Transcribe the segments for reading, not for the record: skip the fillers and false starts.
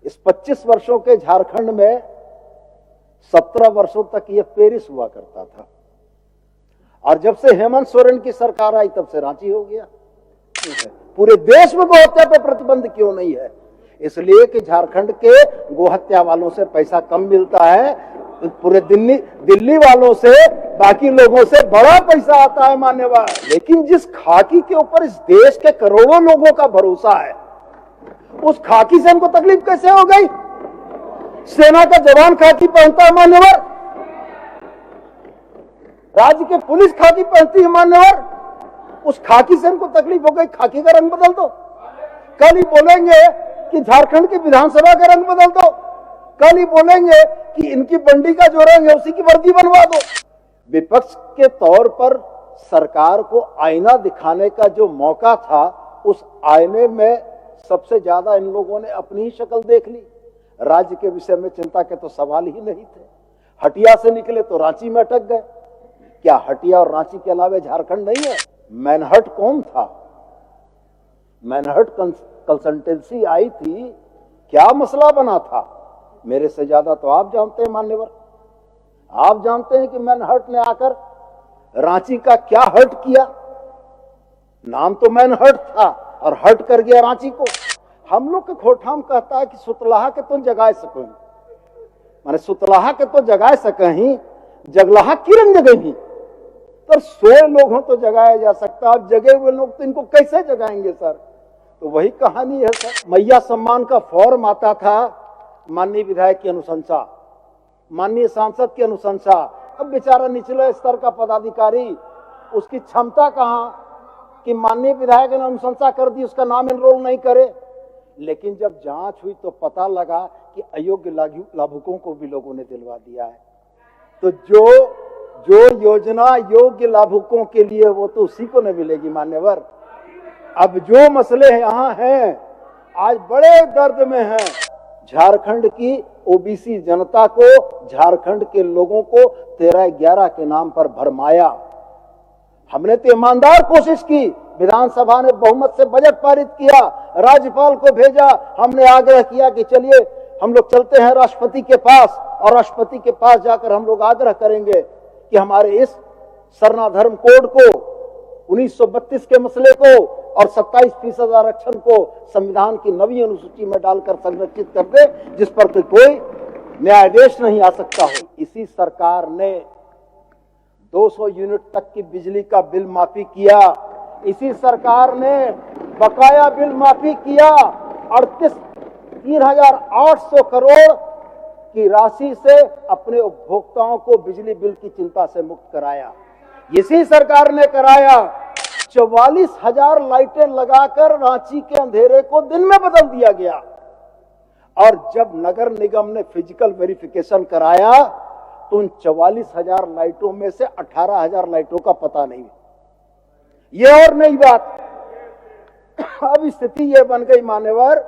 इस 25 वर्षों के झारखंड में 17 वर्षों तक यह पेरिस हुआ करता था, और जब से हेमंत सोरेन की सरकार आई तब से रांची हो गया। पूरे देश में गोहत्या पे प्रतिबंध क्यों नहीं है? इसलिए कि झारखंड के गोहत्या वालों से पैसा कम मिलता है, पूरे दिल्ली वालों से, बाकी लोगों से बड़ा पैसा आता है मान्यवर। लेकिन जिस खाकी के ऊपर इस देश के करोड़ों लोगों का भरोसा है, उस खाकी से इनको तकलीफ कैसे हो गई? सेना का जवान खाकी पहनता है मान्यवर, राज्य के पुलिस खाकी पहनती है मान्यवर, उस खाकी से इनको तकलीफ हो गई। खाकी का रंग बदल दो। कल ही बोलेंगे कि झारखंड की विधानसभा का रंग बदल दो, कल ही बोलेंगे कि इनकी बंडी का जो रंग है उसी की वर्दी बनवा दो। विपक्ष के तौर पर सरकार को आईना दिखाने का जो मौका था, उस आईने में सबसे ज्यादा इन लोगों ने अपनी ही शक्ल देख ली। राज्य के विषय में चिंता के तो सवाल ही नहीं थे। हटिया से निकले तो रांची में अटक गए। क्या हटिया और रांची के अलावा झारखंड नहीं है? मैनहट कौन था? मैनहट कंसल्टेंसी आई थी, क्या मसला बना था? मेरे से ज्यादा तो आप जानते हैं मान्यवर। आप जानते हैं कि मैनहट ने आकर रांची का क्या हर्ट किया। नाम तो मैनहट था और हर्ट कर गया रांची को। हम लोग के खोठाम कहता है कि सुतलाहा के तो जगाए सको, माने सुतलाहा के तो जगाए सकहीं, जगलाहा किरण जगही। पर सोए लोग हो तो जगाया जा सकता, अब जगे हुए लोग तो इनको कैसे जगाएंगे सर? तो वही कहानी है सर। मैया सम्मान का फॉर्म आता था, माननीय विधायक की अनुशंसा, माननीय सांसद की अनुशंसा। अब बेचारा निचले स्तर का पदाधिकारी, उसकी क्षमता कहां कि माननीय विधायक ने अनुशंसा कर दी, उसका नाम एनरोल नहीं करे। लेकिन जब जांच हुई तो पता लगा कि अयोग्य लाभुकों को भी लोगों ने दिलवा दिया है। तो जो योजना योग्य लाभुकों के लिए, वो तो उसी को न मिलेगी मान्यवर। अब जो मसले यहाँ हैं, आज बड़े दर्द में हैं। झारखंड की ओबीसी जनता को, झारखंड के लोगों को 13/11 के नाम पर भरमाया। हमने तो ईमानदार कोशिश की, विधानसभा ने बहुमत से बजट पारित किया, राज्यपाल को भेजा, हमने आग्रह किया कि चलिए हम लोग चलते हैं राष्ट्रपति के पास, और राष्ट्रपति के पास जाकर हम लोग आग्रह करेंगे कि हमारे इस सरना धर्म कोड को, 1932 के मसले को और 27% आरक्षण को संविधान की नवी अनुसूची में डालकर संरक्षित कर दे, जिस पर कोई न्यायाधीश नहीं आ सकता हो। इसी सरकार ने 200 यूनिट तक की बिजली का बिल माफी किया। इसी सरकार ने बकाया बिल माफी किया। 3,800 करोड़ की राशि से अपने उपभोक्ताओं को बिजली बिल की चिंता से मुक्त कराया। इसी सरकार ने कराया। 44,000 लाइटें लगाकर रांची के अंधेरे को दिन में बदल दिया गया। और जब नगर निगम ने फिजिकल वेरिफिकेशन कराया तो उन 44,000 लाइटों में से 18,000 लाइटों का पता नहीं। ये और नई बात, अब स्थिति ये बन गई मान्यवर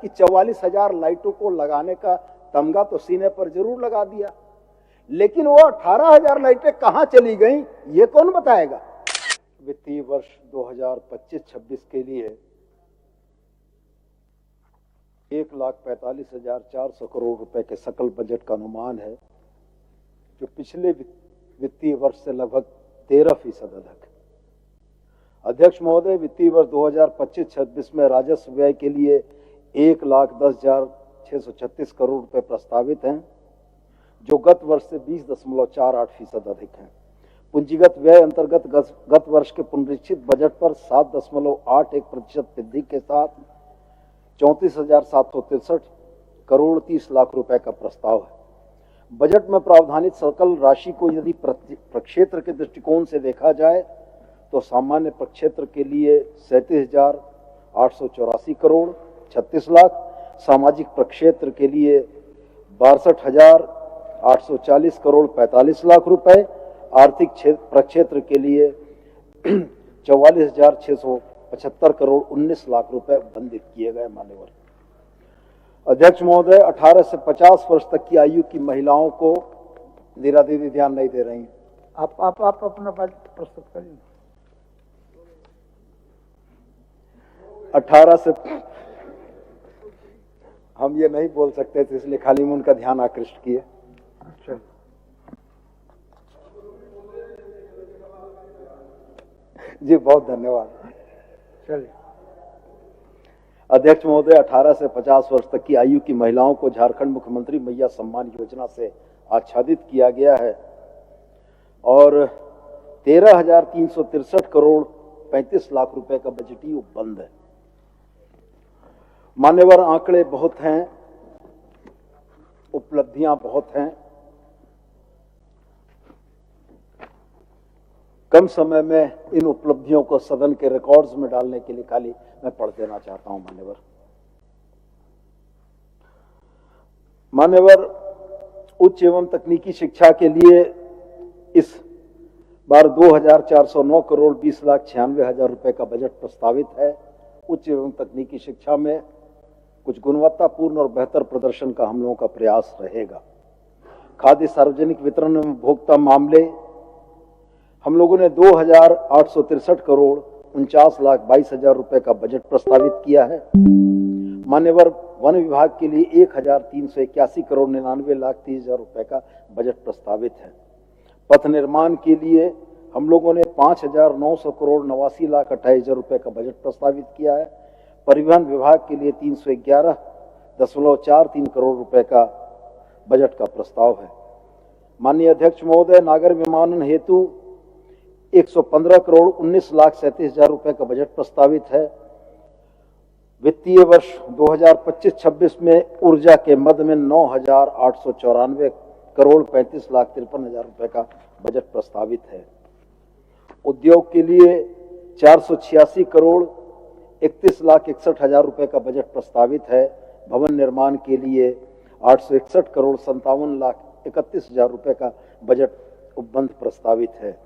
कि 44,000 लाइटों को लगाने का तमगा तो सीने पर जरूर लगा दिया, लेकिन वो 18,000 लाइटें कहां चली गई, ये कौन बताएगा? वित्तीय वर्ष 2025-26 के लिए 1,45,400 करोड़ रुपए के सकल बजट का अनुमान है, जो पिछले वित्तीय वर्ष से लगभग 13% अधिक है। अध्यक्ष महोदय, वित्तीय वर्ष 2025-26 में राजस्व व्यय के लिए 1,10,636 करोड़ रुपए प्रस्तावित हैं, जो गत वर्ष से 20.48% अधिक हैं। पूंजीगत व्यय अंतर्गत गत वर्ष के पुनरीक्षित बजट पर 7.81% वृद्धि के साथ 34,763 करोड़ 30 लाख रुपए का प्रस्ताव है। बजट में प्रावधानित सकल राशि को यदि प्रक्षेत्र के दृष्टिकोण से देखा जाए तो सामान्य प्रक्षेत्र के लिए 37,884 करोड़ 36 लाख, सामाजिक प्रक्षेत्र के लिए 62,840 करोड़ 45 लाख रुपए, आर्थिक प्रक्षेत्र के लिए 44,675 करोड़ 19 लाख रुपए आवंटित किए गए। मान्यवर अध्यक्ष महोदय, 18 से 50 वर्ष तक की आयु की महिलाओं को नीरा दीदी ध्यान नहीं दे रही हैं। आप अपना बजट प्रस्तुत करिए। 18 हम ये नहीं बोल सकते थे, इसलिए खाली में उनका ध्यान आकृष्ट किए। जी बहुत धन्यवाद। चलिए। अध्यक्ष महोदय, 18 से 50 वर्ष तक की आयु की महिलाओं को झारखंड मुख्यमंत्री मैया सम्मान योजना से आच्छादित किया गया है और 13,363 करोड़ 35 लाख रुपए का बजटीय उपबंध है। मान्यवर, आंकड़े बहुत हैं, उपलब्धियां बहुत हैं। कम समय में इन उपलब्धियों को सदन के रिकॉर्ड्स में डालने के लिए खाली मैं पढ़ देना चाहता हूं। मान्यवर, उच्च एवं तकनीकी शिक्षा के लिए इस बार 2,409 करोड़ 20 लाख 96 हजार रुपए का बजट प्रस्तावित है। उच्च एवं तकनीकी शिक्षा में कुछ गुणवत्तापूर्ण और बेहतर प्रदर्शन का हम लोगों का प्रयास रहेगा। खाद्य सार्वजनिक वितरण एवं उपभोक्ता मामले, हम लोगों ने 2,863 करोड़ 49 लाख 22 हजार रुपए का बजट प्रस्तावित किया है। मान्यवर, वन विभाग के लिए 1,381 करोड़ 99 लाख 30 हजार रुपए का बजट प्रस्तावित है। पथ निर्माण के लिए हम लोगों ने 5,900 करोड़ 89 लाख 28 हजार रुपए का बजट प्रस्तावित किया है। परिवहन विभाग के लिए 311.43 करोड़ रुपए का बजट का प्रस्ताव है। माननीय अध्यक्ष महोदय, नागर विमानन हेतु 115 करोड़ 19 लाख 37 हजार रुपए का बजट प्रस्तावित है। वित्तीय वर्ष 2025-26 में ऊर्जा के मद में 9,894 करोड़ 35 लाख 53 हजार रुपए का बजट प्रस्तावित है। उद्योग के लिए 486 करोड़ 31 लाख 61 हजार रुपए का बजट प्रस्तावित है। भवन निर्माण के लिए 861 करोड़ 57 लाख 31 हजार रुपए का बजट उपबंध प्रस्तावित है।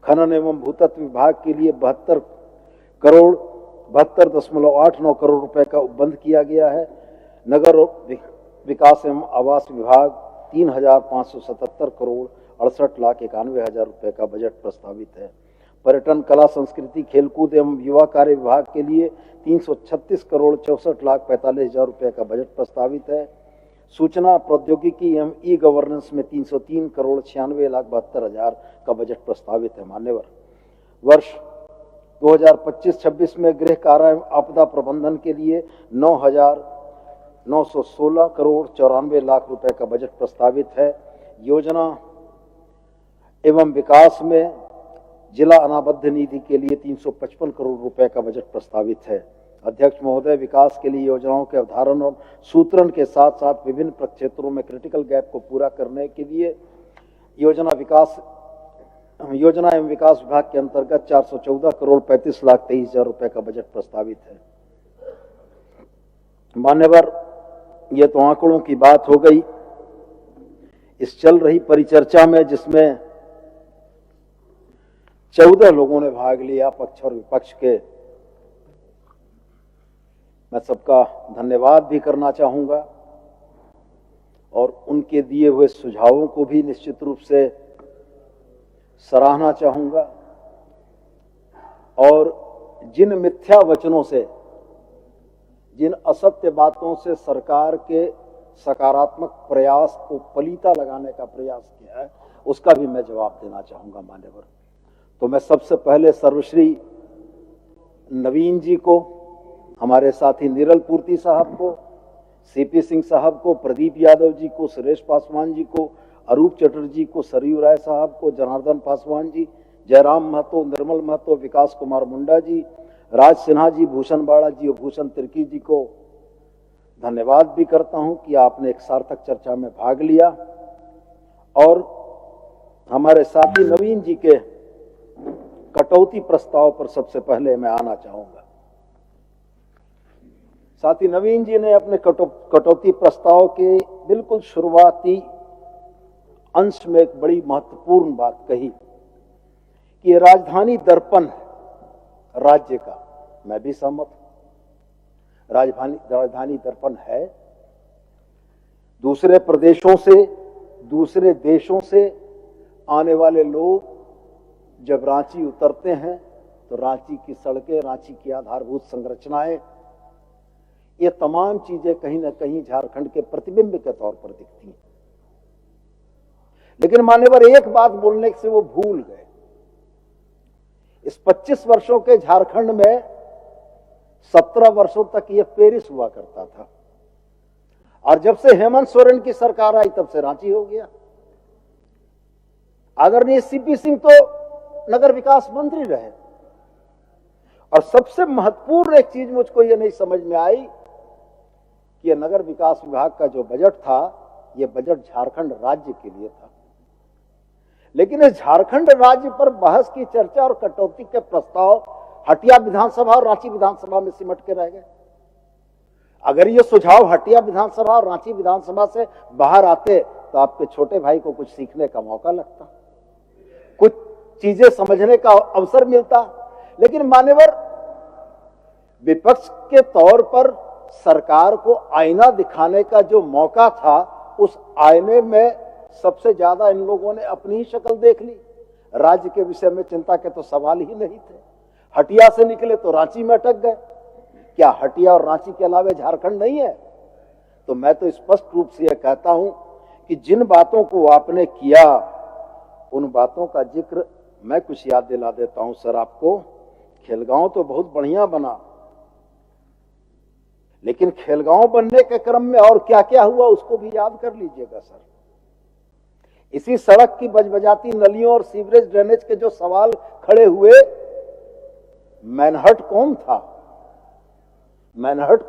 खनन एवं भूतत्व विभाग के लिए 72 करोड़ 72.89 करोड़ रुपए का उपबंध किया गया है। नगर विकास एवं आवास विभाग 3,577 करोड़ 68 लाख 91 हजार रुपए का बजट प्रस्तावित है। पर्यटन, कला, संस्कृति, खेलकूद एवं युवा कार्य विभाग के लिए 336 करोड़ 64 लाख 45 हजार रुपए का बजट प्रस्तावित है। सूचना प्रौद्योगिकी एवं ई गवर्नेंस में 303 करोड़ 96 लाख 72 हजार का बजट प्रस्तावित है। मान्यवर, वर्ष 2025-26 में गृह कारा एवं आपदा प्रबंधन के लिए 9,916 करोड़ 94 लाख रुपए का बजट प्रस्तावित है। योजना एवं विकास में जिला अनाबद्ध निधि के लिए 355 करोड़ रुपए का बजट प्रस्तावित है। अध्यक्ष महोदय, विकास के लिए योजनाओं के अवधारण और सूत्रण के साथ साथ विभिन्न प्रक्षेत्रों में क्रिटिकल गैप को पूरा करने के लिए योजना एवं विकास विभाग के अंतर्गत 414 करोड़ 35 लाख 23 हजार रुपए का बजट प्रस्तावित है। मान्यवर, यह तो आंकड़ों की बात हो गई। इस चल रही परिचर्चा में जिसमें 14 लोगों ने भाग लिया, पक्ष और विपक्ष के, मैं सबका धन्यवाद भी करना चाहूंगा और उनके दिए हुए सुझावों को भी निश्चित रूप से सराहना चाहूंगा। और जिन मिथ्या वचनों से, जिन असत्य बातों से सरकार के सकारात्मक प्रयास को पलीता लगाने का प्रयास किया है, उसका भी मैं जवाब देना चाहूंगा। मान्यवर, तो मैं सबसे पहले सर्वश्री नवीन जी को, हमारे साथी निरल पूर्ति साहब को, सीपी सिंह साहब को, प्रदीप यादव जी को, सुरेश पासवान जी को, अरूप चटर्जी को, सरयू राय साहब को, जनार्दन पासवान जी, जयराम महतो, निर्मल महतो, विकास कुमार मुंडा जी, राज सिन्हा जी, भूषण बाड़ा जी और भूषण तिर्की जी को धन्यवाद भी करता हूं कि आपने एक सार्थक चर्चा में भाग लिया। और हमारे साथी नवीन जी के कटौती प्रस्ताव पर सबसे पहले मैं आना चाहूंगा। साथी नवीन जी ने अपने कटौती प्रस्ताव के बिल्कुल शुरुआती अंश में एक बड़ी महत्वपूर्ण बात कही कि ये राजधानी दर्पण राज्य का, मैं भी सहमत हूं, राजधानी दर्पण है। दूसरे प्रदेशों से, दूसरे देशों से आने वाले लोग जब रांची उतरते हैं तो रांची की सड़कें, रांची की आधारभूत संरचनाएं, ये तमाम चीजें कहीं ना कहीं झारखंड के प्रतिबिंब के तौर पर दिखती हैं। लेकिन मान्यवर एक बात बोलने से वो भूल गए। इस 25 वर्षों के झारखंड में 17 वर्षों तक ये पेरिस हुआ करता था, और जब से हेमंत सोरेन की सरकार आई तब से रांची हो गया। आदरणीय सीपी सिंह तो नगर विकास मंत्री रहे, और सबसे महत्वपूर्ण एक चीज मुझको ये नहीं समझ में आई कि ये नगर विकास विभाग का जो बजट था, ये बजट झारखंड राज्य के लिए था। लेकिन इस झारखंड राज्य पर बहस की चर्चा और कटौती के प्रस्ताव हटिया विधानसभा और रांची विधानसभा में सिमट के रह गए। अगर ये सुझाव हटिया विधानसभा और रांची विधानसभा से बाहर आते तो आपके छोटे भाई को कुछ सीखने का मौका लगता, कुछ चीजें समझने का अवसर मिलता। लेकिन मान्यवर, विपक्ष के तौर पर सरकार को आईना दिखाने का जो मौका था, उस आईने में सबसे ज्यादा इन लोगों ने अपनी ही शक्ल देख ली। राज्य के विषय में चिंता के तो सवाल ही नहीं थे। हटिया से निकले तो रांची में अटक गए। क्या हटिया और रांची के अलावा झारखंड नहीं है? तो मैं तो स्पष्ट रूप से यह कहता हूं कि जिन बातों को आपने किया, उन बातों का जिक्र मैं कुछ याद दिला देता हूं सर आपको। खेलगांव तो बहुत बढ़िया बना, लेकिन खेलगांव बनने के क्रम में और क्या क्या हुआ उसको भी याद कर लीजिएगा सर। इसी सड़क की बजबजाती नलियों और सीवरेज ड्रेनेज के जो सवाल खड़े हुए, मैनहट कौन था? मैनहट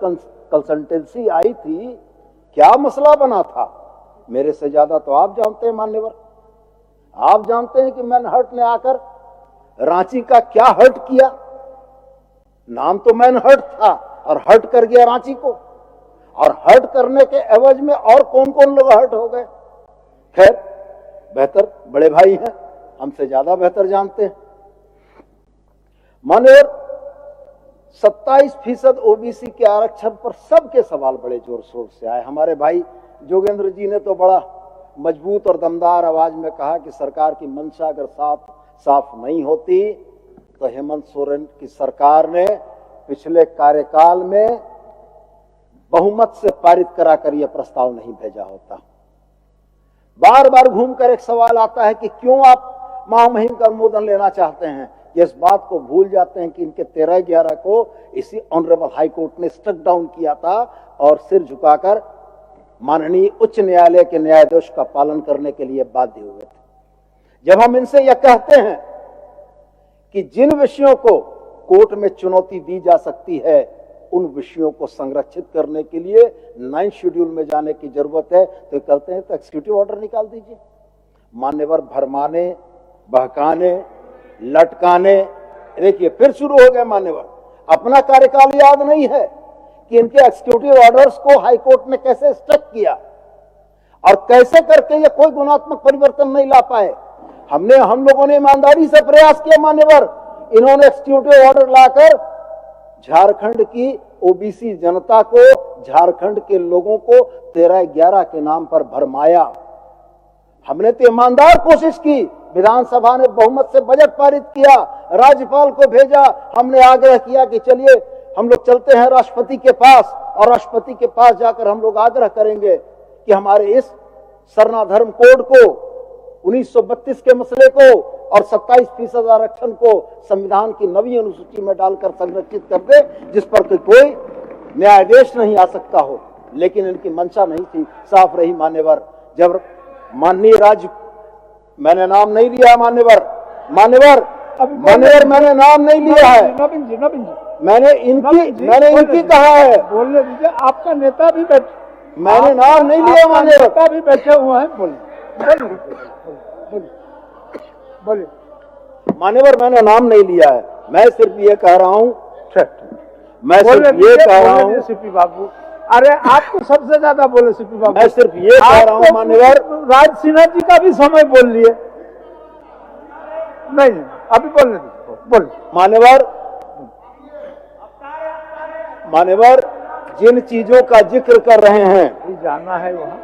कंसल्टेंसी आई थी, क्या मसला बना था? मेरे से ज्यादा तो आप जानते हैं मान्यवर। आप जानते हैं कि मैनहट ने आकर रांची का क्या हर्ट किया। नाम तो मैनहट था और हर्ट कर गया रांची को, और हर्ट करने के एवज में और कौन कौन लोग हर्ट हो गए। खैर, बेहतर बड़े भाई हैं, हमसे ज्यादा बेहतर जानते हैं। मान्यवर, 27% ओबीसी के आरक्षण पर सबके सवाल बड़े जोर शोर से आए। हमारे भाई जोगेंद्र जी ने तो बड़ा मजबूत और दमदार आवाज में कहा कि सरकार की मंशा अगर साफ नहीं होती तो हेमंत सोरेन की सरकार ने पिछले कार्यकाल में बहुमत से पारित कराकर यह प्रस्ताव नहीं भेजा होता। बार बार घूमकर एक सवाल आता है कि क्यों आप महामहिम का अनुमोदन लेना चाहते हैं। ये इस बात को भूल जाते हैं कि इनके 13/11 को इसी ऑनरेबल हाई कोर्ट ने स्ट्रक डाउन किया था और सिर झुकाकर माननीय उच्च न्यायालय के न्यायाधीश का पालन करने के लिए बाध्य हुए थे। जब हम इनसे यह कहते हैं कि जिन विषयों को कोर्ट में चुनौती दी जा सकती है, उन विषयों को संरक्षित करने के लिए 9 शेड्यूल में जाने की जरूरत है, तो कहते हैं तो एग्जीक्यूटिव ऑर्डर निकाल दीजिए। मान्यवर, भरमाने, बहकाने, लटकाने, देखिए फिर शुरू हो गए मान्यवर। अपना कार्यकाल याद नहीं है कि इनके एग्जीक्यूटिव ऑर्डर्स को हाईकोर्ट ने कैसे स्ट्रक किया और कैसे करके ये कोई गुणात्मक परिवर्तन नहीं ला पाए। हम लोगों ने ईमानदारी से प्रयास किया मान्यवर। इन्होंने एग्जीक्यूटिव ऑर्डर लाकर झारखंड की ओबीसी जनता को, झारखंड के लोगों को 13/11 के नाम पर भरमाया। हमने तो ईमानदार कोशिश की। विधानसभा ने बहुमत से बजट पारित किया, राज्यपाल को भेजा, हमने आग्रह किया कि चलिए हम लोग चलते हैं राष्ट्रपति के पास, और राष्ट्रपति के पास जाकर हम लोग आग्रह करेंगे कि हमारे इस सरना धर्म कोड को, 1932 के मसले को और 27% आरक्षण को संविधान की नवी अनुसूची में डालकर संरक्षित कर दे, जिस पर कोई न्यायाधीश नहीं आ सकता हो। लेकिन इनकी मंशा नहीं थी, साफ रही मान्यवर। जब माननीय राज्य, मैंने नाम नहीं लिया मान्यवर, मैंने नाम नहीं लिया है। मैंने इनकी कहा है। बोलने दीजिए, आपका नेता भी बैठे, मैंने नाम नहीं लिया मान्यवर। नेता भी बैठे हुए हैं, बोलिए मान्यवर, मैंने नाम नहीं लिया है। मैं सिर्फ ये कह रहा हूँ, सीपी बाबू। अरे आप तो सबसे ज्यादा बोले सीपी बाबू। मैं सिर्फ ये कह रहा हूँ मान्यवर, राज सिन्हा जी का भी समय बोल लिए। नहीं, अभी बोलने दीजिए, बोल। मान्यवर, जिन चीजों का जिक्र कर रहे हैं, जाना है वहाँ।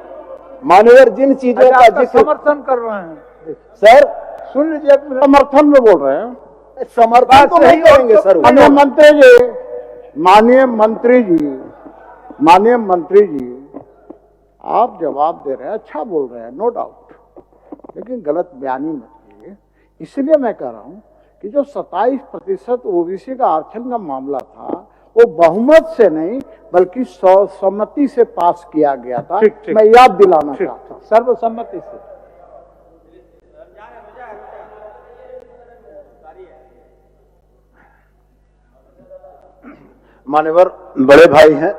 मान्यवर, जिन चीजों का जिक्र समर्थन कर रहे हैं सर, सुन लीजिए, समर्थन में बोल रहे हैं। समर्थन तो नहीं करेंगे सर। माननीय मंत्री जी, माननीय मंत्री जी, आप जवाब दे रहे हैं, अच्छा बोल रहे हैं, नो डाउट, लेकिन गलत बयानी मत कीजिए। इसलिए मैं कह रहा हूं कि जो 27% ओबीसी का आरक्षण का मामला था वो बहुमत से नहीं बल्कि सर्वसम्मति से पास किया गया था। ठीक, ठीक। मैं याद दिलाना चाहता हूं, सर्वसम्मति से। मान्यवर बड़े भाई हैं,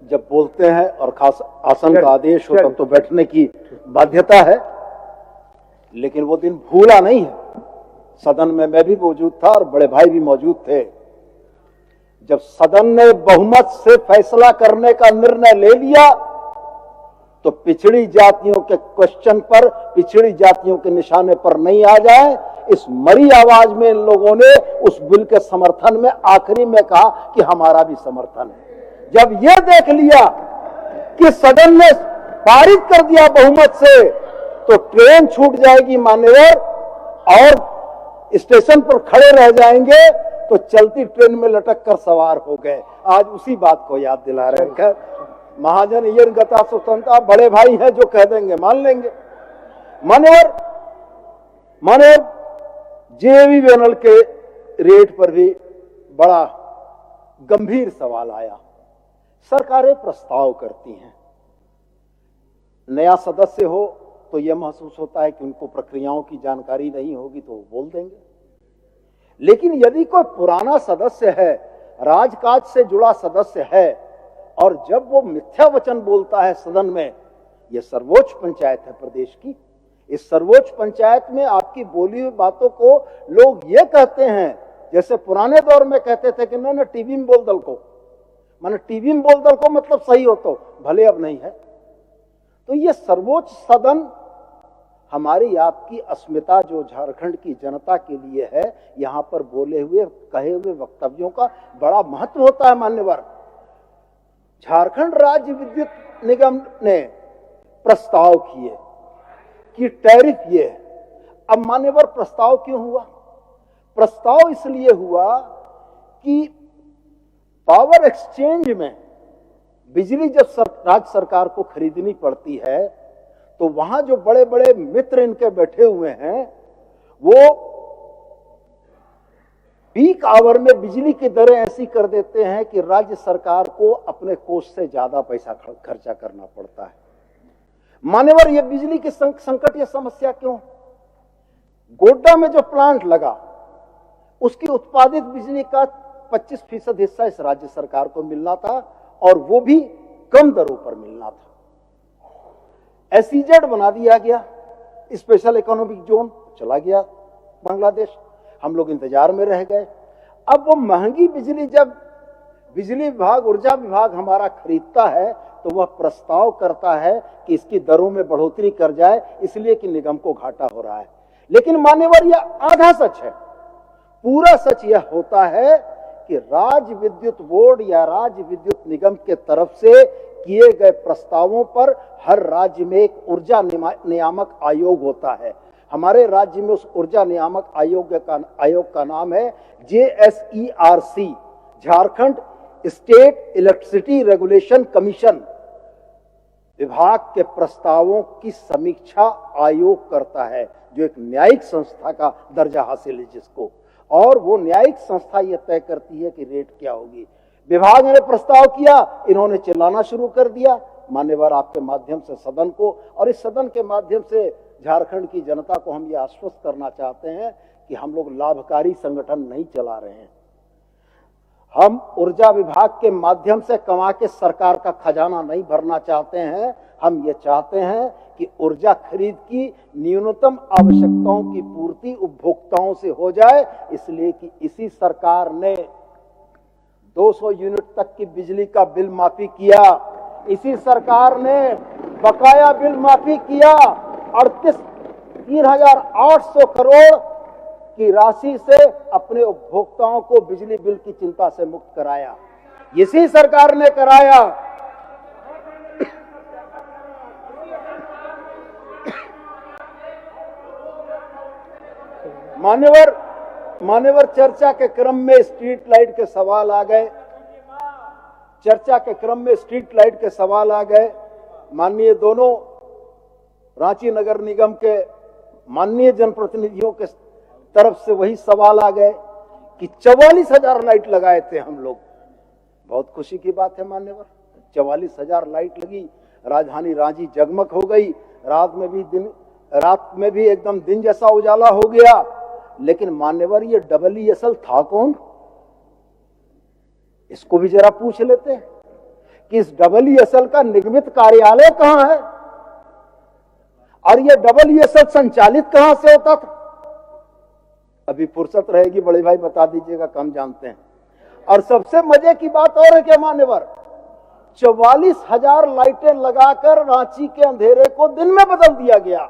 जब बोलते हैं और खास आसन का आदेश हो तब तो बैठने की बाध्यता है, लेकिन वो दिन भूला नहीं है। सदन में मैं भी मौजूद था और बड़े भाई भी मौजूद थे। जब सदन ने बहुमत से फैसला करने का निर्णय ले लिया तो पिछड़ी जातियों के क्वेश्चन पर, पिछड़ी जातियों के निशाने पर नहीं आ जाए, इस मरी आवाज में इन लोगों ने उस बिल के समर्थन में आखिरी में कहा कि हमारा भी समर्थन है। जब यह देख लिया कि सदन ने पारित कर दिया बहुमत से, तो ट्रेन छूट जाएगी मान्यवर, और स्टेशन पर खड़े रह जाएंगे तो चलती ट्रेन में लटक कर सवार हो गए। आज उसी बात को याद दिला रहे हैं। महाजन ये गता सुतंता बड़े भाई हैं, जो कह देंगे मान लेंगे। मान्यवर जेवीबीएनएल के रेट पर भी बड़ा गंभीर सवाल आया। सरकारें प्रस्ताव करती हैं, नया सदस्य हो तो यह महसूस होता है कि उनको प्रक्रियाओं की जानकारी नहीं होगी तो वो बोल देंगे, लेकिन यदि कोई पुराना सदस्य है, राजकाज से जुड़ा सदस्य है, और जब वो मिथ्या वचन बोलता है सदन में, यह सर्वोच्च पंचायत है प्रदेश की, इस सर्वोच्च पंचायत में आपकी बोली हुई बातों को लोग ये कहते हैं, जैसे पुराने दौर में कहते थे कि नहीं टीवी में बोल दल को, माने टीवी में बोल दल को मतलब सही हो, तो भले अब नहीं है। तो ये सर्वोच्च सदन हमारी आपकी अस्मिता जो झारखंड की जनता के लिए है, यहां पर बोले हुए कहे हुए वक्तव्यों का बड़ा महत्व होता है। मान्यवर, झारखंड राज्य विद्युत निगम ने प्रस्ताव किए कि टैरिफ ये है। अब मान्यवर प्रस्ताव क्यों हुआ? प्रस्ताव इसलिए हुआ कि पावर एक्सचेंज में बिजली जब राज्य सरकार को खरीदनी पड़ती है तो वहां जो बड़े बड़े मित्र इनके बैठे हुए हैं, वो पीक आवर में बिजली की दरें ऐसी कर देते हैं कि राज्य सरकार को अपने कोष से ज्यादा पैसा खर्चा करना पड़ता है। मान्यवर, ये बिजली की संकट, ये समस्या क्यों? गोड्डा में जो प्लांट लगा उसकी उत्पादित बिजली का 25% हिस्सा इस राज्य सरकार को मिलना था, और वो भी कम दरों पर मिलना था। एसईजेड बना दिया गया, स्पेशल इकोनॉमिक जोन चला गया बांग्लादेश, हम लोग इंतजार में रह गए। अब वो महंगी बिजली जब बिजली विभाग, ऊर्जा विभाग हमारा खरीदता है तो वह प्रस्ताव करता है कि इसकी दरों में बढ़ोतरी कर जाए, इसलिए कि निगम को घाटा हो रहा है। लेकिन मान्यवर, यह आधा सच है। पूरा सच यह होता है कि राज्य विद्युत बोर्ड या राज्य विद्युत निगम के तरफ से किए गए प्रस्तावों पर हर राज्य में एक ऊर्जा नियामक आयोग होता है। हमारे राज्य में उस ऊर्जा नियामक आयोग का नाम है JSERC, Jharkhand state electricity regulation commission. विभाग के प्रस्तावों की समीक्षा आयोग करता है, जो एक न्यायिक संस्था का दर्जा हासिल है जिसको, और वो न्यायिक संस्था यह तय करती है कि रेट क्या होगी। विभाग ने प्रस्ताव किया, इन्होंने चिल्लाना शुरू कर दिया। मान्यवर, आपके माध्यम से सदन को और इस सदन के माध्यम से झारखंड की जनता को हम ये आश्वस्त करना चाहते हैं कि हम लोग लाभकारी संगठन नहीं चला रहे हैं। हम ऊर्जा विभाग के माध्यम से कमा के सरकार का खजाना नहीं भरना चाहते हैं। हम ये चाहते हैं कि ऊर्जा खरीद की न्यूनतम आवश्यकताओं की पूर्ति उपभोक्ताओं से हो जाए, इसलिए कि इसी सरकार ने 200 यूनिट तक की बिजली का बिल माफी किया, इसी सरकार ने बकाया बिल माफी किया, 3,800 करोड़ की राशि से अपने उपभोक्ताओं को बिजली बिल की चिंता से मुक्त कराया, इसी सरकार ने कराया। मान्यवर, चर्चा के क्रम में स्ट्रीट लाइट के सवाल आ गए। चर्चा के क्रम में स्ट्रीट लाइट के सवाल आ गए। माननीय दोनों रांची नगर निगम के माननीय जनप्रतिनिधियों के तरफ से वही सवाल आ गए कि 44,000 लाइट लगाए थे हम लोग। बहुत खुशी की बात है मान्यवर, 44,000 लाइट लगी, राजधानी रांची जगमग हो गई। रात में भी एकदम दिन जैसा उजाला हो गया। लेकिन मान्यवर ये EESL था कौन? इसको भी जरा पूछ लेते हैं कि इस EESL का निगमित कार्यालय कहां है और ये EESL संचालित कहां से होता था? अभी फुर्सत रहेगी बड़े भाई बता दीजिएगा, कम जानते हैं। और सबसे मजे की बात और है क्या मान्यवर, 44,000 लाइटें लगाकर रांची के अंधेरे को दिन में बदल दिया गया।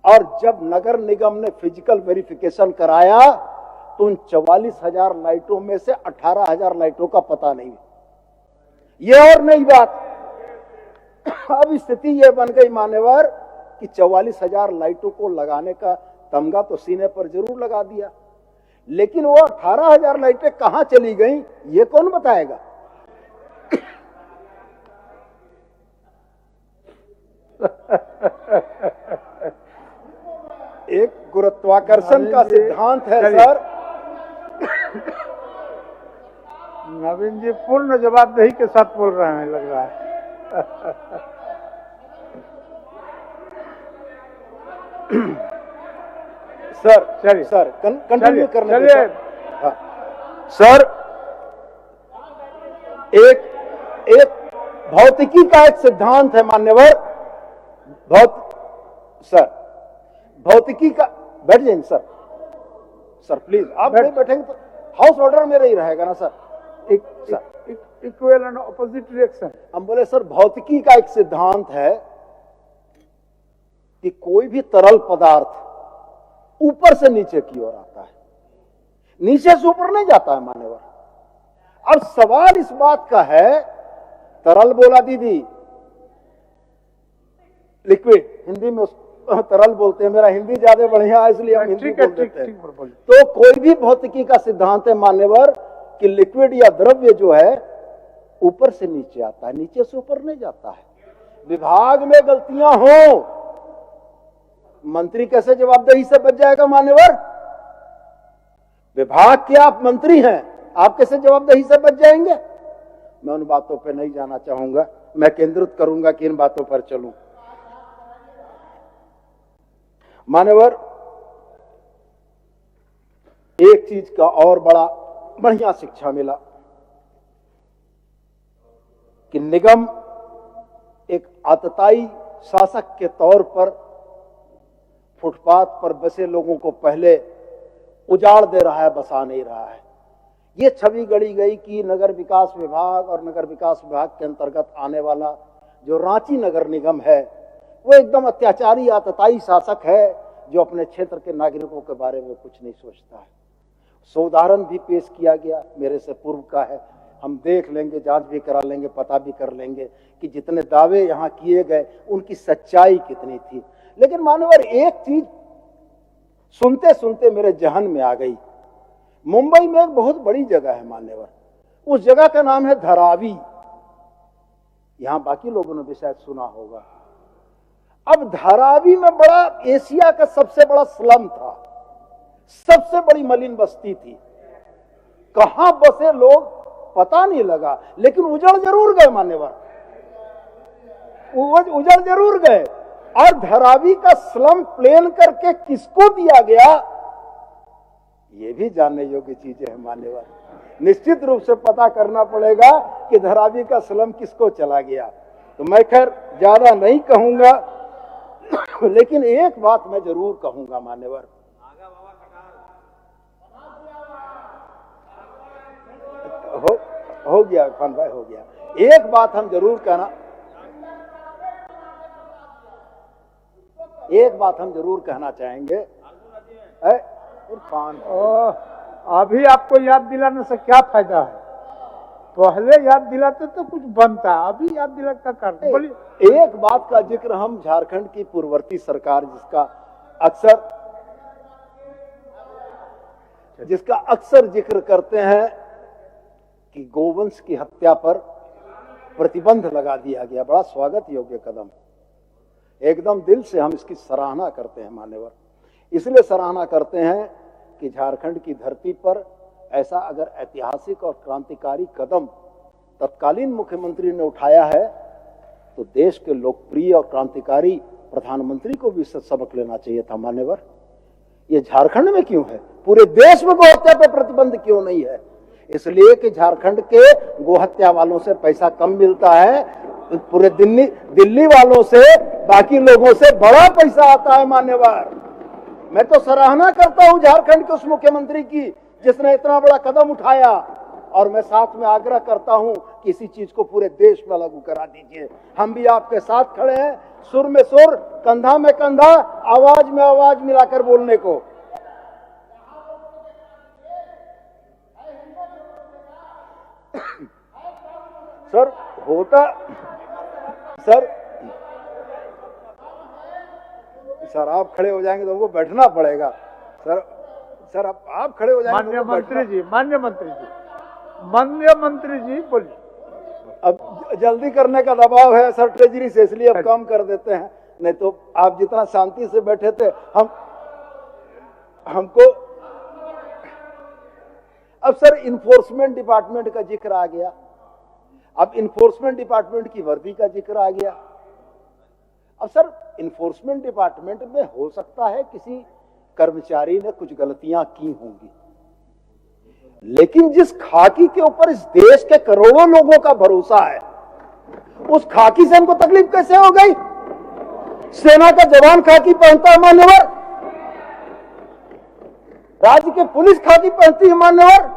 और जब नगर निगम ने फिजिकल वेरिफिकेशन कराया तो उन 44,000 लाइटों में से 18,000 लाइटों का पता नहीं। ये और नई बात, अब स्थिति यह बन गई मान्यवर कि 44,000 लाइटों को लगाने का तमगा तो सीने पर जरूर लगा दिया, लेकिन वो 18,000 लाइटें कहां चली गई ये कौन बताएगा? एक गुरुत्वाकर्षण का सिद्धांत है सर। नवीन जी पूर्ण जवाबदेही के साथ बोल रहे हैं लग रहा है। सर चलिए सर कंटिन्यू करने चलिए। हाँ। सर एक भौतिकी का एक सिद्धांत है मान्यवर, सर भौतिकी का, बैठ जाइए सर। सर प्लीज आप नहीं बैठेंगे तो हाउस ऑर्डर में ही रहेगा ना sir. Equal and opposite reaction. हम बोले सर भौतिकी का एक सिद्धांत है कि कोई भी तरल पदार्थ ऊपर से नीचे की ओर आता है, नीचे से ऊपर नहीं जाता है मान्यवर। अब सवाल इस बात का है, तरल बोला दीदी, लिक्विड हिंदी में तरल बोलते हैं, मेरा हिंदी ज्यादा बढ़िया है इसलिए हम हिंदी बोल देते हैं। तो कोई भी भौतिकी का सिद्धांत है मान्यवर कि लिक्विड या द्रव्य जो है ऊपर से नीचे आता है, नीचे से ऊपर नहीं जाता है। विभाग में गलतियां हो, मंत्री कैसे जवाबदेही से बच जाएगा मान्यवर? विभाग के आप मंत्री हैं, आप कैसे जवाबदेही से बच जाएंगे? मैं उन बातों पर नहीं जाना चाहूंगा, मैं केंद्रित करूंगा कि इन बातों पर चलूं। मान्यवर एक चीज का और बड़ा बढ़िया शिक्षा मिला कि निगम एक आतताई शासक के तौर पर फुटपाथ पर बसे लोगों को पहले उजाड़ दे रहा है, बसा नहीं रहा है। ये छवि गढ़ी गई कि नगर विकास विभाग और नगर विकास विभाग के अंतर्गत आने वाला जो रांची नगर निगम है वो एकदम अत्याचारी आतताई शासक है जो अपने क्षेत्र के नागरिकों के बारे में कुछ नहीं सोचता है। सो उदाहरण भी पेश किया गया, मेरे से पूर्व का है, हम देख लेंगे, जांच भी करा लेंगे, पता भी कर लेंगे कि जितने दावे यहां किए गए उनकी सच्चाई कितनी थी। लेकिन मानवर एक चीज सुनते सुनते मेरे जहन में आ गई। मुंबई में एक बहुत बड़ी जगह है मान्यवर, उस जगह का नाम है धारावी। यहां बाकी लोगों ने भी शायद सुना होगा। अब धारावी में बड़ा एशिया का सबसे बड़ा स्लम था, सबसे बड़ी मलिन बस्ती थी। कहां बसे लोग पता नहीं लगा, लेकिन उजड़ जरूर गए मान्यवर, उजड़ जरूर गए। और धारावी का स्लम प्लेन करके किसको दिया गया ये भी जानने योग्य चीजें हैं मान्यवर। निश्चित रूप से पता करना पड़ेगा कि धारावी का स्लम किसको चला गया। तो मैं खैर ज्यादा नहीं कहूंगा, लेकिन एक बात मैं जरूर कहूंगा मान्यवर, हो गया खान भाई, हो गया। एक बात हम जरूर कहना, एक बात हम जरूर कहना चाहेंगे। इरफान, अभी आपको याद दिलाने से क्या फायदा है? पहले याद दिलाते तो कुछ बनता, अभी याद दिला का कारण। बोलिए। एक बात का जिक्र हम झारखंड की पूर्ववर्ती सरकार जिसका अक्सर जिक्र करते हैं कि गोवंश की हत्या पर प्रतिबंध लगा दिया गया, बड़ा स्वागत योग्य कदम। एकदम दिल से हम इसकी सराहना करते हैं मान्यवर। इसलिए सराहना करते हैं कि झारखंड की धरती पर ऐसा अगर ऐतिहासिक और क्रांतिकारी कदम तत्कालीन मुख्यमंत्री ने उठाया है तो देश के लोकप्रिय और क्रांतिकारी प्रधानमंत्री को भी इससे सबक लेना चाहिए था मान्यवर। ये झारखंड में क्यों है, पूरे देश में गोहत्या पर प्रतिबंध क्यों नहीं है? इसलिए कि झारखंड के गोहत्या वालों से पैसा कम मिलता है, पूरे दिल्ली वालों से, बाकी लोगों से बड़ा पैसा आता है मान्यवर। मैं तो सराहना करता हूं झारखंड के उस मुख्यमंत्री की जिसने इतना बड़ा कदम उठाया, और मैं साथ में आग्रह करता हूं कि इसी चीज को पूरे देश में लागू करा दीजिए। हम भी आपके साथ खड़े हैं, सुर में सुर, कंधा में कंधा, आवाज में आवाज मिलाकर बोलने को। सर होता सर आप खड़े हो जाएंगे तो हमको बैठना पड़ेगा। सर आप खड़े हो जाएंगे। माननीय मंत्री जी बोलिए। अब जल्दी करने का दबाव है सर ट्रेजरी से, इसलिए अब कम कर देते हैं, नहीं तो आप जितना शांति से बैठे थे हमको। अब सर इन्फोर्समेंट डिपार्टमेंट का जिक्र आ गया, अब इन्फोर्समेंट डिपार्टमेंट की वर्दी का जिक्र आ गया। अब सर इन्फोर्समेंट डिपार्टमेंट में हो सकता है किसी कर्मचारी ने कुछ गलतियां की होंगी, लेकिन जिस खाकी के ऊपर इस देश के करोड़ों लोगों का भरोसा है, उस खाकी से हमको तकलीफ कैसे हो गई? सेना का जवान खाकी पहनता है मान्यवर, राज्य के पुलिस खाकी पहनती है मान्यवर,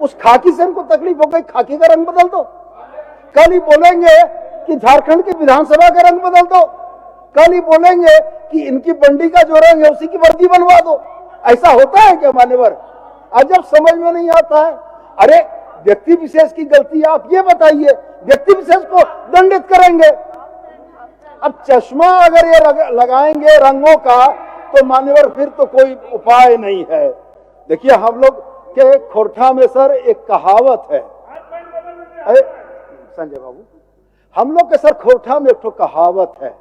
उस खाकी से हमको तकलीफ हो गई, खाकी का रंग बदल दो। कल ही बोलेंगे कि झारखंड की विधानसभा का रंग बदल दो, कल ही बोलेंगे कि इनकी बंडी का जो रंग है उसी की वर्दी बनवा दो। ऐसा होता है क्या मान्यवर? अजब समझ में नहीं आता है। अरे व्यक्ति विशेष की गलती आप ये बताइए, व्यक्ति विशेष को दंडित करेंगे। अब चश्मा अगर ये लगाएंगे रंगों का तो मान्यवर फिर तो कोई उपाय नहीं है। देखिए हम लोग के खोरठा में सर एक कहावत है, संजय बाबू, हम लोग के सर खोरठा में एक तो कहावत है,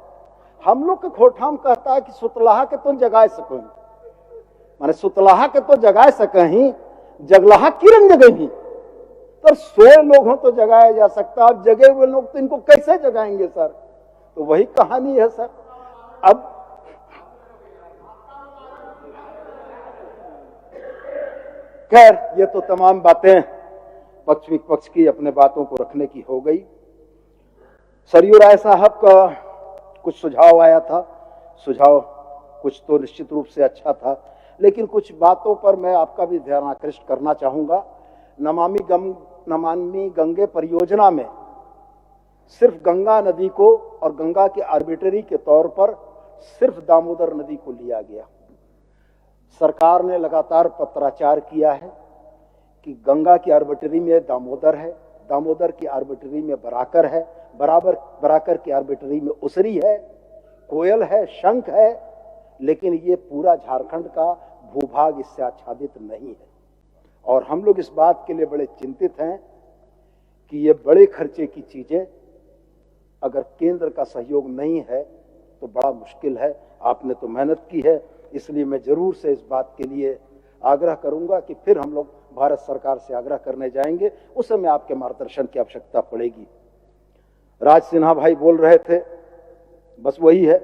हम लोग के खोरठा में कहता है कि सुतलाहा के तुम जगाए सको, माने सुतलाहा के तो जगाए सकहीं, जगलाहा की रंग जगही। तो सोए लोग हो तो जगाया जा सकता, अब जगे हुए लोग तो इनको कैसे जगाएंगे सर? तो वही कहानी है सर। अब खैर ये तो तमाम बातें पक्ष विपक्ष की अपने बातों को रखने की हो गई। सरयू राय साहब का कुछ सुझाव आया था, सुझाव कुछ तो निश्चित रूप से अच्छा था, लेकिन कुछ बातों पर मैं आपका भी ध्यान आकृष्ट करना चाहूंगा। नमामि गंगे परियोजना में सिर्फ गंगा नदी को और गंगा के आर्बिट्री के तौर पर सिर्फ दामोदर नदी को लिया गया। सरकार ने लगातार पत्राचार किया है कि गंगा की आर्बिट्री में दामोदर है, दामोदर की आर्बिट्री में बराकर है, बराकर की आर्बिट्री में उसरी है, कोयल है, शंख है, लेकिन ये पूरा झारखंड का भूभाग इससे आच्छादित नहीं है। और हम लोग इस बात के लिए बड़े चिंतित हैं कि ये बड़े खर्चे की चीजें अगर केंद्र का सहयोग नहीं है तो बड़ा मुश्किल है। आपने तो मेहनत की है, इसलिए मैं जरूर से इस बात के लिए आग्रह करूंगा कि फिर हम लोग भारत सरकार से आग्रह करने जाएंगे, उस समय आपके मार्गदर्शन की आवश्यकता पड़ेगी। राज सिन्हा भाई बोल रहे थे, बस वही है,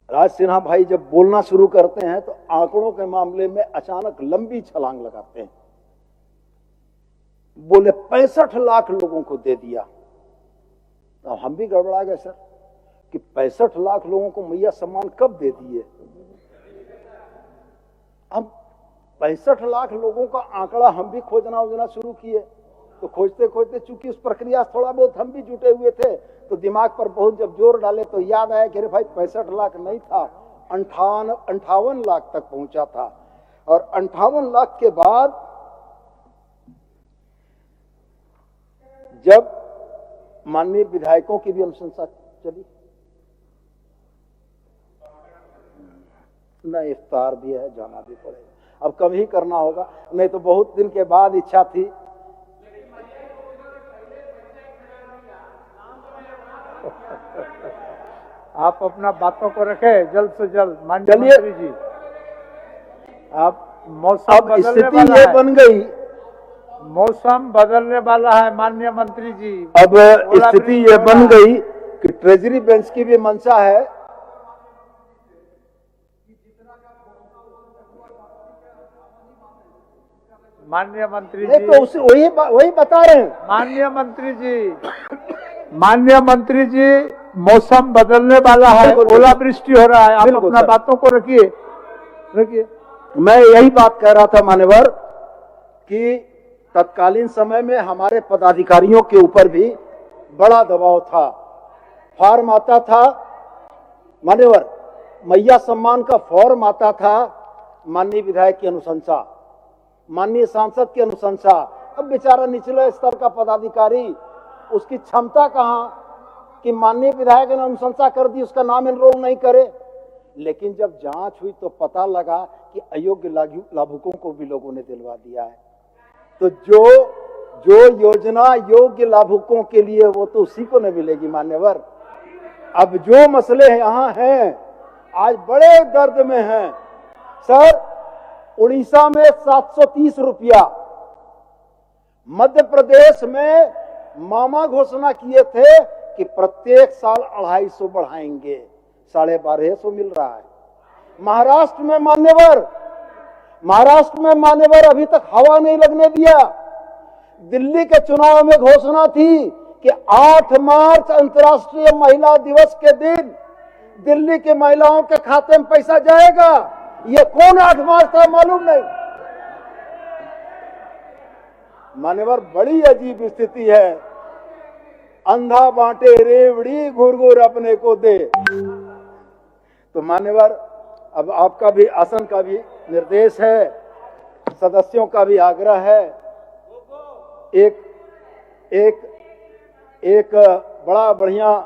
राज सिन्हा भाई जब बोलना शुरू करते हैं तो आंकड़ों के मामले में अचानक लंबी छलांग लगाते हैं। बोले 65 लाख लोगों को दे दिया, तो हम भी गड़बड़ा गए सर कि 65 लाख लोगों को मैया सम्मान कब दे दिए? अब 65 लाख लोगों का आंकड़ा हम भी खोजना शुरू किए, तो खोजते खोजते चूंकि उस प्रक्रिया थोड़ा बहुत हम भी जुटे हुए थे, तो दिमाग पर बहुत जब जोर डाले तो याद आया कि अरे भाई 65 लाख नहीं था, 58 लाख तक पहुंचा था। और 58 लाख के बाद जब माननीय विधायकों की भी अनुशंसा चली, न इफ्तार भी है, जाना भी पड़ेगा। अब कभी करना होगा, नहीं तो बहुत दिन के बाद इच्छा थी। आप अपना बातों को रखें जल्द से जल्द। माननीय चलिए। मंत्री जी, आप मौसम अब बदलने स्थिति वाला ये है, बन गई, मौसम बदलने वाला है माननीय मंत्री जी। अब स्थिति ये बन गई कि ट्रेजरी बेंच की भी मंशा है माननीय मंत्री नहीं, जी, तो उसे वही बता रहे हैं। माननीय मंत्री जी, माननीय मंत्री जी, मौसम बदलने वाला है, बिल्कुल, ओलावृष्टि हो रहा है, आप बिल्कुल, अपना सर। बातों को रखिए। मैं यही बात कह रहा था मान्यवर कि तत्कालीन समय में हमारे पदाधिकारियों के ऊपर भी बड़ा दबाव था। फॉर्म आता था मान्यवर, मैया सम्मान का फॉर्म आता था, माननीय विधायक की अनुशंसा, माननीय सांसद की अनुशंसा। अब बेचारा निचले स्तर का पदाधिकारी, उसकी क्षमता कहां कि माननीय विधायक ने अनुशंसा कर दी, उसका नाम एनरोल नहीं करे। लेकिन जब जांच हुई तो पता लगा कि अयोग्य लाभुकों को भी लोगों ने दिलवा दिया है। तो जो योजना योग्य लाभुकों के लिए, वो तो उसी को न मिलेगी मान्यवर। अब जो मसले यहाँ हैं, आज बड़े दर्द में हैं सर। उड़ीसा में 730 रुपया, मध्य प्रदेश में मामा घोषणा किए थे कि प्रत्येक साल 250 बढ़ाएंगे, 1250 मिल रहा है। महाराष्ट्र में मान्यवर अभी तक हवा नहीं लगने दिया। दिल्ली के चुनाव में घोषणा थी कि 8 मार्च अंतर्राष्ट्रीय महिला दिवस के दिन दिल्ली की महिलाओं के खाते में पैसा जाएगा। ये कौन 8 मार्च था मालूम नहीं मान्यवर। बड़ी अजीब स्थिति है। अंधा बांटे रेवड़ी, घुर घुर अपने को दे। तो मान्यवर, अब आपका भी आसन का भी निर्देश है, सदस्यों का भी आग्रह है। एक बड़ा बढ़िया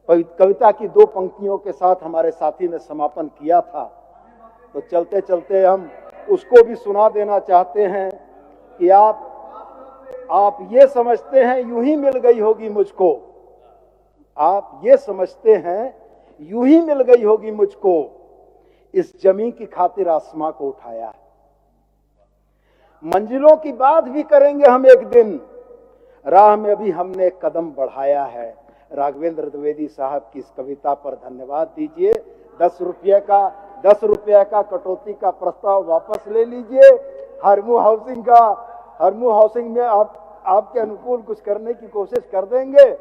कविता की 2 पंक्तियों के साथ हमारे साथी ने समापन किया था, तो चलते चलते हम उसको भी सुना देना चाहते हैं कि आप ये समझते हैं यूं ही मिल गई होगी मुझको, आप ये समझते हैं यूं ही मिल गई होगी मुझको, इस जमीन की खातिर आसमां को उठाया है। मंजिलों की बात भी करेंगे हम एक दिन, राह में अभी हमने एक कदम बढ़ाया है। राघवेंद्र द्विवेदी साहब की इस कविता पर धन्यवाद दीजिए। 10 रुपये का कटौती का प्रस्ताव वापस ले लीजिए। हरमू हाउसिंग में आपके अनुकूल कुछ करने की कोशिश कर देंगे।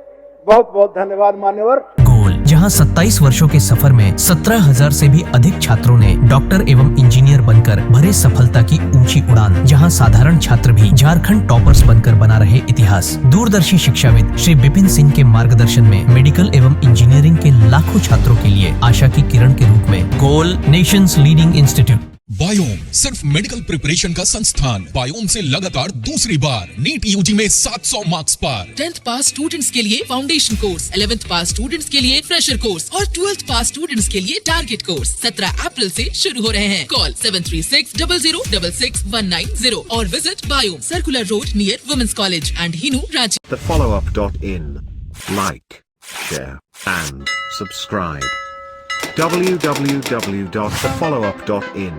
बहुत बहुत धन्यवाद मान्यवर। गोल, जहां 27 वर्षों के सफर में 17,000 से भी अधिक छात्रों ने डॉक्टर एवं इंजीनियर बनकर भरे सफलता की ऊंची उड़ान, जहां साधारण छात्र भी झारखंड टॉपर्स बनकर बना रहे इतिहास। दूरदर्शी शिक्षाविद श्री विपिन सिंह के मार्गदर्शन में मेडिकल एवं इंजीनियरिंग के लाखों छात्रों के लिए आशा की किरण के रूप में गोल, नेशंस लीडिंग इंस्टीट्यूट। बायोम सिर्फ मेडिकल प्रिपरेशन का संस्थान। बायोम से लगातार दूसरी बार नीट यूजी में 700 मार्क्स पर। 10th पास स्टूडेंट्स के लिए फाउंडेशन कोर्स, 11th पास स्टूडेंट्स के लिए फ्रेशर कोर्स और 12th पास स्टूडेंट्स के लिए टारगेट कोर्स 17 अप्रैल से शुरू हो रहे हैं। कॉल 7360066190 और visit Biome, circular road near women's college and Hinoo, Ranchi. thefollowup.in. Like, share and subscribe. www.thefollowup.in